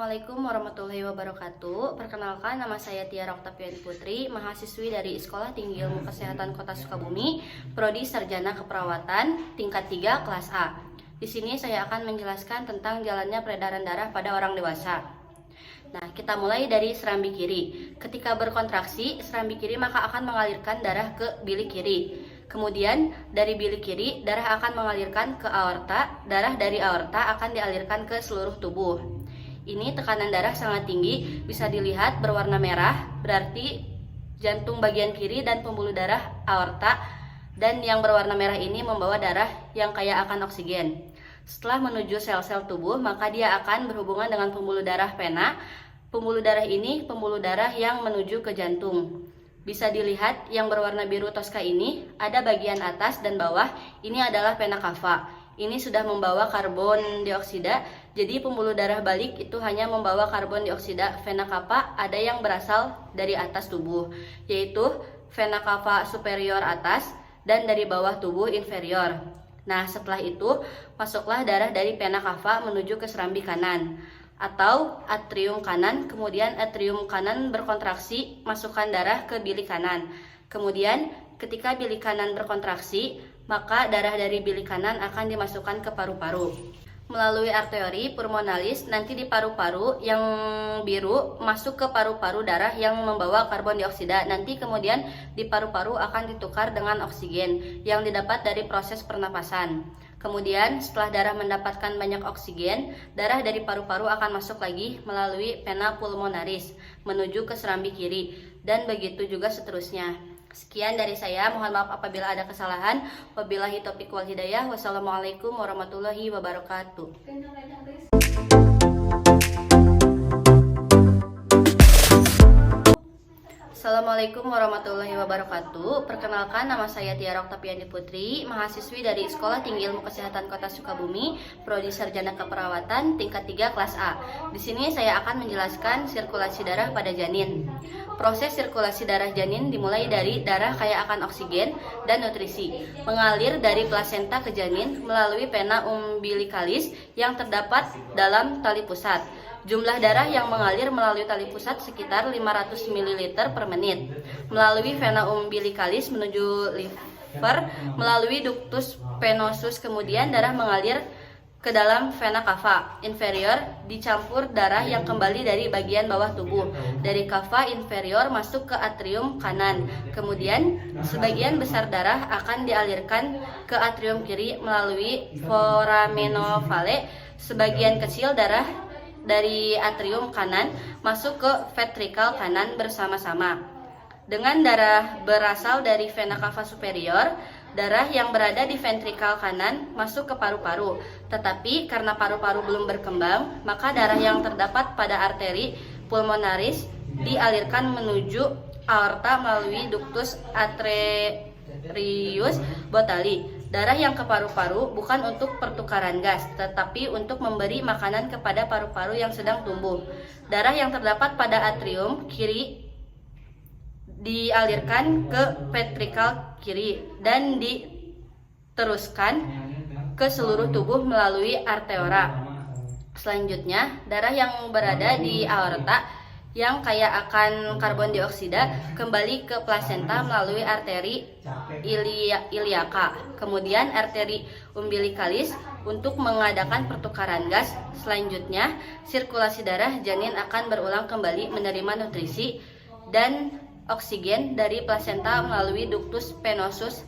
Assalamualaikum warahmatullahi wabarakatuh. Perkenalkan, nama saya Tiara Oktaviani Putri, mahasiswi dari Sekolah Tinggi Ilmu Kesehatan Kota Sukabumi, Prodi Sarjana Keperawatan, tingkat 3, kelas A. Di sini saya akan menjelaskan tentang jalannya peredaran darah pada orang dewasa. Nah, kita mulai dari serambi kiri. Ketika berkontraksi, serambi kiri maka akan mengalirkan darah ke bilik kiri. Kemudian dari bilik kiri, darah akan mengalirkan ke aorta. Darah dari aorta akan dialirkan ke seluruh tubuh. Ini tekanan darah sangat tinggi, bisa dilihat berwarna merah, berarti jantung bagian kiri dan pembuluh darah aorta. Dan yang berwarna merah ini membawa darah yang kaya akan oksigen. Setelah menuju sel-sel tubuh, maka dia akan berhubungan dengan pembuluh darah vena. Pembuluh darah ini pembuluh darah yang menuju ke jantung. Bisa dilihat yang berwarna biru toska ini ada bagian atas dan bawah. Ini adalah vena cava. Ini sudah membawa karbon dioksida. Jadi pembuluh darah balik itu hanya membawa karbon dioksida. Vena cava ada yang berasal dari atas tubuh, yaitu vena cava superior atas dan dari bawah tubuh inferior. Nah, setelah itu masuklah darah dari vena cava menuju ke serambi kanan atau atrium kanan. Kemudian atrium kanan berkontraksi, masukkan darah ke bilik kanan. Kemudian ketika bilik kanan berkontraksi, maka darah dari bilik kanan akan dimasukkan ke paru-paru melalui arteri pulmonalis. Nanti di paru-paru yang biru masuk ke paru-paru darah yang membawa karbon dioksida. Nanti kemudian di paru-paru akan ditukar dengan oksigen yang didapat dari proses pernapasan. Kemudian setelah darah mendapatkan banyak oksigen, darah dari paru-paru akan masuk lagi melalui vena pulmonaris menuju ke serambi kiri, dan begitu juga seterusnya. Sekian dari saya, mohon maaf apabila ada kesalahan. Wabillahi taufiq wal hidayah. Wassalamualaikum warahmatullahi wabarakatuh. Assalamualaikum warahmatullahi wabarakatuh. Perkenalkan, nama saya Tiara Oktaviani Putri, mahasiswi dari Sekolah Tinggi Ilmu Kesehatan Kota Sukabumi, Prodi Sarjana Keperawatan, tingkat 3, kelas A. Di sini saya akan menjelaskan sirkulasi darah pada janin. Proses sirkulasi darah janin dimulai dari darah kaya akan oksigen dan nutrisi, mengalir dari plasenta ke janin melalui vena umbilikalis yang terdapat dalam tali pusat. Jumlah darah yang mengalir melalui tali pusat sekitar 500 ml per menit. Melalui vena umbilikalis menuju liver melalui ductus venosus. Kemudian darah mengalir ke dalam vena cava inferior, dicampur darah yang kembali dari bagian bawah tubuh. Dari cava inferior masuk ke atrium kanan. Kemudian sebagian besar darah akan dialirkan ke atrium kiri melalui foraminofale. Sebagian kecil darah dari atrium kanan masuk ke ventrikel kanan bersama-sama. Dengan darah berasal dari vena cava superior, darah yang berada di ventrikel kanan masuk ke paru-paru. Tetapi karena paru-paru belum berkembang, maka darah yang terdapat pada arteri pulmonaris dialirkan menuju aorta melalui ductus arterius botalli. Darah yang ke paru-paru bukan untuk pertukaran gas, tetapi untuk memberi makanan kepada paru-paru yang sedang tumbuh. Darah yang terdapat pada atrium kiri dialirkan ke ventrikel kiri dan diteruskan ke seluruh tubuh melalui arteria. Selanjutnya, darah yang berada di aorta yang kaya akan karbon dioksida kembali ke plasenta melalui arteri iliaka, kemudian arteri umbilikalis untuk mengadakan pertukaran gas. Selanjutnya, sirkulasi darah janin akan berulang kembali menerima nutrisi dan oksigen dari plasenta melalui ductus venosus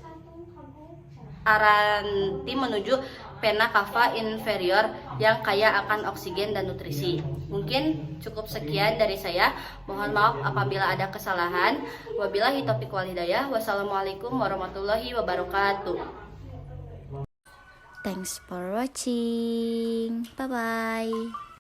aranti menuju vena cava inferior yang kaya akan oksigen dan nutrisi. Mungkin cukup sekian dari saya. Mohon maaf apabila ada kesalahan. Wabillahi taufiq wal hidayah. Wassalamualaikum warahmatullahi wabarakatuh. Thanks for watching. Bye bye.